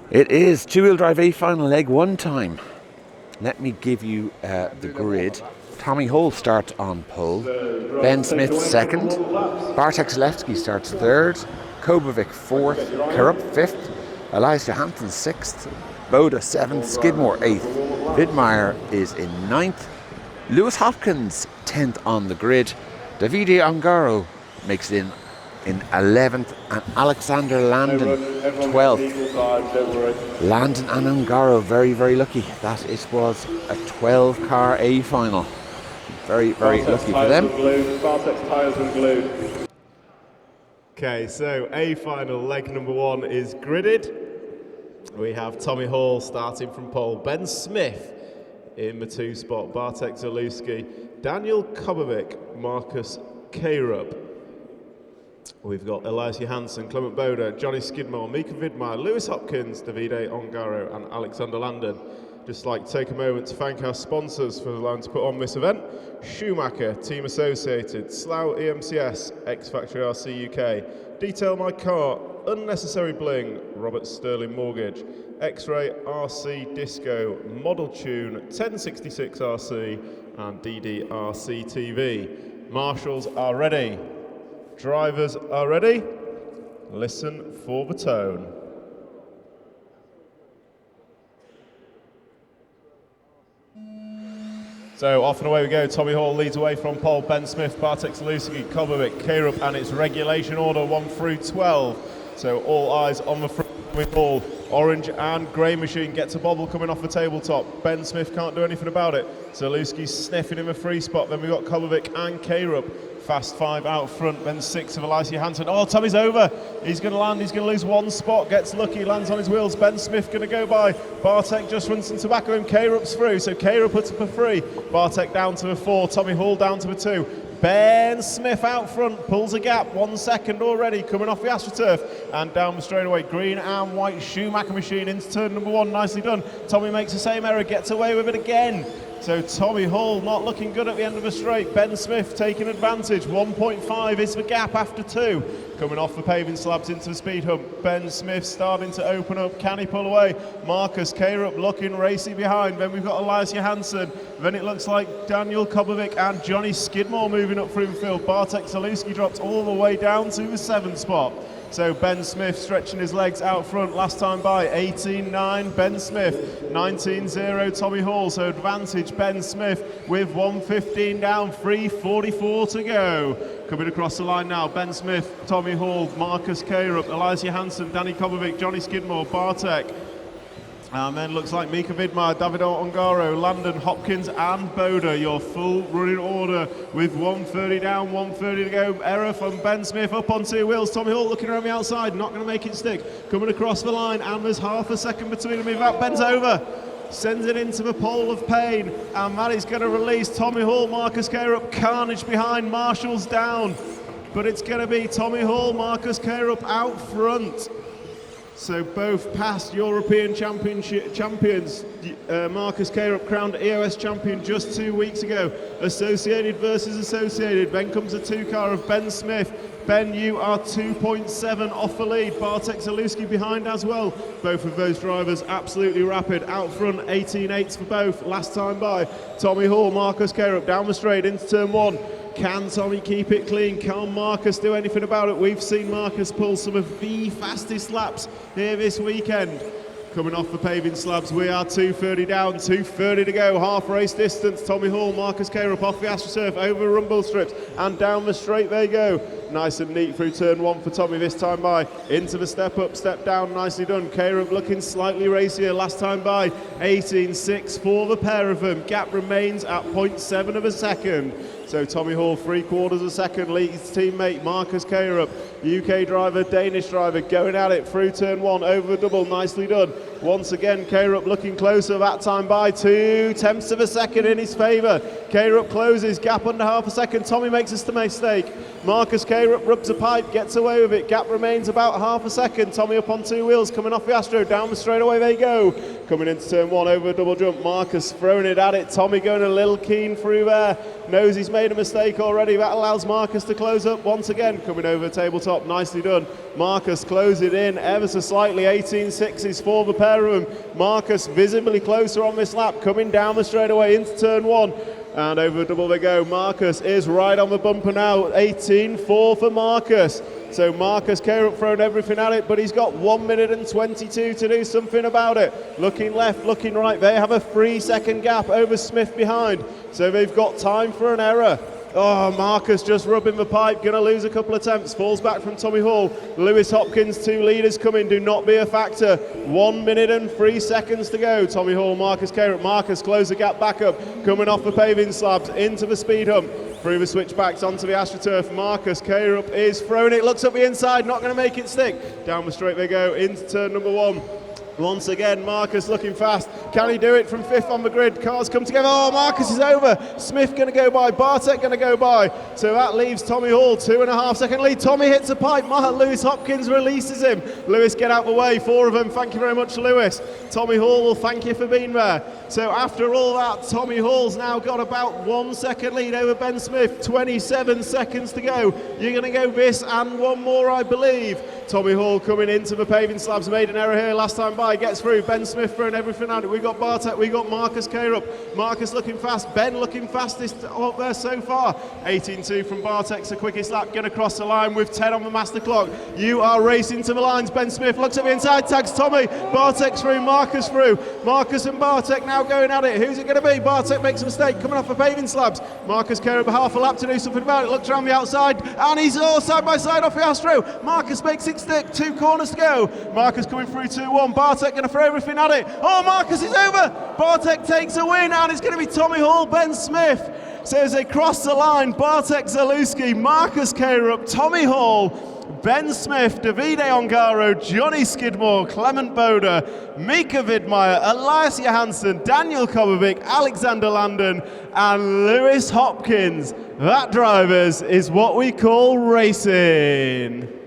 It is two-wheel drive A final leg one time. Let me give you the grid. Tommy Hole starts on pole. Ben Smith second. Bartek Zalewski starts third. Kobovic fourth. Karup fifth. Elias Johansson sixth. Boda seventh. Skidmore eighth. Widmeyer is in ninth. Lewis Hopkins 10th on the grid. Davide Ongaro makes it in 11th, and Alexander Landon 12th. Landon and Ongaro very, very lucky that it was a 12-car A final. Very, very lucky for them. Okay, so A final leg number one is gridded. We have Tommy Hall starting from pole, Ben Smith in the two spot, Bartek Zalewski, Daniel Kobovic, Marcus Karup. We've got Elias Johansson, Clement Boda, Johnny Skidmore, Mika Widmeyer, Lewis Hopkins, Davide Ongaro and Alexander Landon. Just like to take a moment to thank our sponsors for allowing to put on this event. Schumacher, Team Associated, Slough EMCS, X Factory RC UK, Detail My Car, Unnecessary Bling, Robert Sterling Mortgage, X-Ray RC Disco, Model Tune, 1066 RC and DDRC TV. Marshals are ready. Drivers are ready. Listen for the tone. So off and away we go. Tommy Hall leads away from pole. Ben Smith, Bartek Zalewski, Kobovic, Karup, and it's regulation order 1 through 12. So all eyes on the front with ball. Orange and grey machine gets a bobble coming off the tabletop. Ben Smith can't do anything about it. Zalewski's sniffing in the free spot. Then we've got Kobovic and Karup. Fast five out front, then six of Elias Johansson. Oh, Tommy's over. He's going to land, he's going to lose one spot. Gets lucky, lands on his wheels. Ben Smith going to go by. Bartek just runs some tobacco him. Karup's through, so Karup puts up a 3. Bartek down to a 4. Tommy Hall down to a 2. Ben Smith out front, pulls a gap, 1 second already, coming off the AstroTurf, and down the straightaway, green and white Schumacher machine into turn number 1, nicely done. Tommy makes the same error, gets away with it again. So Tommy Hall not looking good at the end of the straight. Ben Smith taking advantage, 1.5 is the gap after 2. Coming off the paving slabs into the speed hump. Ben Smith starting to open up, can he pull away? Marcus Karup looking racy behind. Then we've got Elias Johansson. Then it looks like Daniel Kobovic and Johnny Skidmore moving up through the field. Bartek Zalewski drops all the way down to the 7th spot. So Ben Smith stretching his legs out front last time by, 18.9 Ben Smith, 19.0 Tommy Hall, so advantage Ben Smith with 1:15 down, 3:44 to go. Coming across the line now, Ben Smith, Tommy Hall, Marcus Karup, Elias Johansson, Danny Kobovic, Johnny Skidmore, Bartek. And then looks like Mika Widmeyer, Davide Ongaro, Landon, Hopkins and Boda, your full running order with 1:30 down, 1:30 to go. Error from Ben Smith up on 2 wheels. Tommy Hall looking around the outside, not going to make it stick. Coming across the line and there's half a second between them. If that bends over, sends it into the pole of pain, and that is going to release Tommy Hall, Marcus Karup, carnage behind, Marshall's down. But it's going to be Tommy Hall, Marcus Karup out front. So both past European champions, Marcus Karup crowned EOS champion just 2 weeks ago. Associated versus Associated. Then comes a 2-car of Ben Smith. Ben, you are 2.7 off the lead. Bartek Zalewski behind as well. Both of those drivers absolutely rapid. Out front, 18.8s for both. Last time by, Tommy Hall, Marcus Karup down the straight into turn 1. Can Tommy keep it clean? Can Marcus do anything about it? We've seen Marcus pull some of the fastest laps here this weekend. Coming off the paving slabs, we are 2:30 down, 2:30 to go, half race distance. Tommy Hall, Marcus Karup off the AstroTurf, over rumble strips and down the straight they go. Nice and neat through turn 1 for Tommy this time by. Into the step up, step down, nicely done. Karup looking slightly racier last time by. 18.6 for the pair of them. Gap remains at 0.7 of a second. So Tommy Hall, 3/4 a second, leads teammate Marcus Karup. UK driver, Danish driver, going at it through turn 1, over the double, nicely done. Once again, Karup looking closer, that time by 0.2 of a second in his favour. Karup closes, gap under half a second. Tommy makes a mistake. Marcus Karup rubs a pipe, gets away with it. Gap remains about half a second. Tommy up on 2 wheels, coming off the Astro, down the straightaway they go. Coming into turn 1, over a double jump. Marcus throwing it at it. Tommy going a little keen through there. knows he's made a mistake already. That allows Marcus to close up once again, coming over tabletop, nicely done. Marcus closed it in ever so slightly, 18.6s for the pair of them. Marcus visibly closer on this lap, coming down the straightaway into turn 1. And over double they go. Marcus is right on the bumper now, 18.4 for Marcus. So Marcus Carup throwing everything at it, but he's got 1 minute and 22 to do something about it. Looking left, looking right, they have a 3-second gap over Smith behind. So they've got time for an error. Oh, Marcus just rubbing the pipe, going to lose a couple of attempts, falls back from Tommy Hall. Lewis Hopkins, 2 leaders coming, do not be a factor. 1 minute and 3 seconds to go. Tommy Hall, Marcus Carup. Marcus close the gap back up, coming off the paving slabs into the speed hump. Through the switchbacks onto the AstroTurf. Marcus Carup is throwing it, looks up the inside, not going to make it stick. Down the straight they go into turn number 1. Once again, Marcus looking fast. Can he do it from 5th on the grid? Cars come together. Oh, Marcus is over. Smith going to go by. Bartek going to go by. So that leaves Tommy Hall, 2.5 second lead. Tommy hits a pipe. Lewis Hopkins releases him. Lewis, get out the way. 4 of them. Thank you very much, Lewis. Tommy Hall will thank you for being there. So after all that, Tommy Hall's now got about 1 second lead over Ben Smith. 27 seconds to go. You're going to go this and one more, I believe. Tommy Hall coming into the paving slabs, made an error here last time by, gets through. Ben Smith throwing everything at it. We've got Bartek, we've got Marcus Carup. Marcus looking fast, Ben looking fastest up there so far. 18.2 from Bartek's the quickest lap, going across the line with 10 on the master clock. You are racing to the lines. Ben Smith looks at the inside, tags Tommy. Bartek's through, Marcus through. Marcus and Bartek now going at it. Who's it going to be? Bartek makes a mistake, coming off the paving slabs. Marcus Carup half a lap to do something about it. Looks around the outside, and he's all side by side off the Astro. Marcus makes it stick, 2 corners to go. Marcus coming through 2-1. Bartek going to throw everything at it. Oh, Marcus is over. Bartek takes a win, and it's going to be Tommy Hall, Ben Smith. So as they cross the line, Bartek Zalewski, Marcus Carup, Tommy Hall, Ben Smith, Davide Ongaro, Johnny Skidmore, Clement Boda, Mika Vidmeyer, Elias Johansson, Daniel Kobovic, Alexander Landon, and Lewis Hopkins. That, drivers, is what we call racing.